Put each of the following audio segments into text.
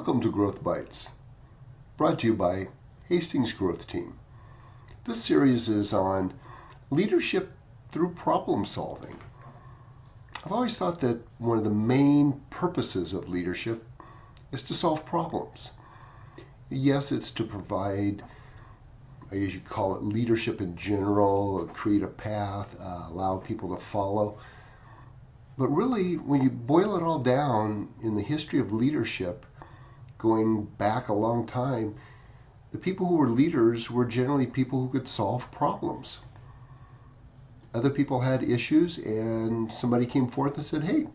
Welcome to Growth Bites, brought to you by Hastings Growth Team. This series is on leadership through problem solving. I've always thought that one of the main purposes of leadership is to solve problems. Yes, it's to provide, I guess you call it leadership in general, create a path, allow people to follow. But really, when you boil it all down in the history of leadership, going back a long time, the people who were leaders were generally people who could solve problems. Other people had issues and somebody came forth and said, hey,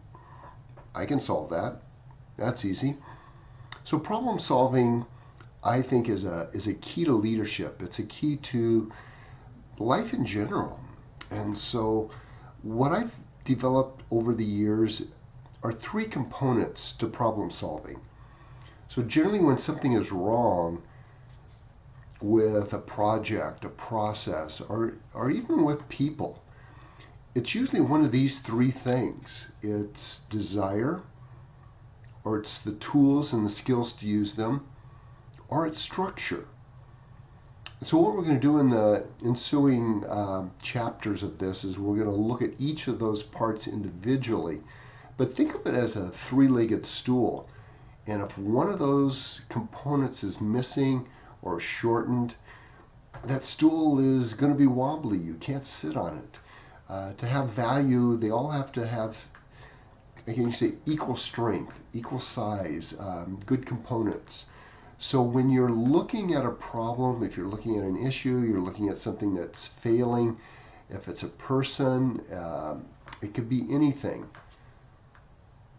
I can solve that. That's easy. So problem solving, I think, is a key to leadership. It's a key to life in general. And so what I've developed over the years are three components to problem solving. So generally when something is wrong with a project, a process, or even with people, it's usually one of these three things. It's desire, or it's the tools and the skills to use them, or it's structure. So what we're going to do in the ensuing chapters of this is we're going to look at each of those parts individually, but think of it as a three-legged stool. And if one of those components is missing or shortened, that stool is going to be wobbly. You can't sit on it. To have value, they all have to have, again, you say equal strength, equal size, good components. So when you're looking at a problem, if you're looking at an issue, you're looking at something that's failing, if it's a person, it could be anything.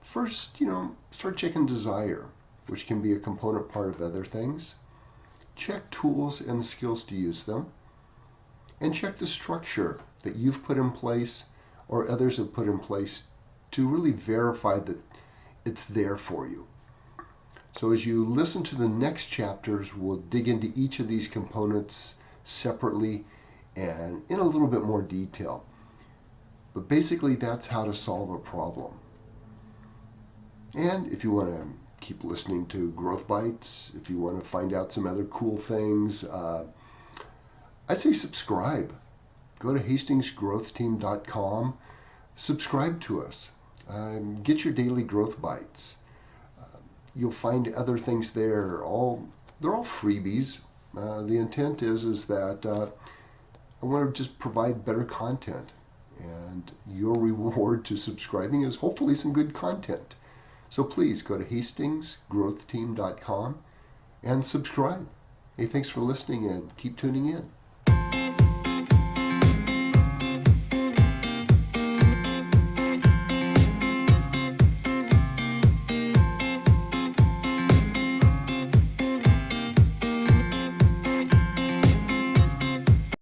First, start checking desire, which can be a component part of other things. Check tools and the skills to use them. And check the structure that you've put in place or others have put in place to really verify that it's there for you. So as you listen to the next chapters, we'll dig into each of these components separately and in a little bit more detail. But basically, that's how to solve a problem. And if you want to keep listening to Growth Bites, if you want to find out some other cool things, I'd say subscribe. Go to HastingsGrowthTeam.com, subscribe to us, get your daily Growth Bites. You'll find other things there. They're all freebies. The intent is that I want to just provide better content, and your reward to subscribing is hopefully some good content. So please go to HastingsGrowthTeam.com and subscribe. Hey, thanks for listening and keep tuning in.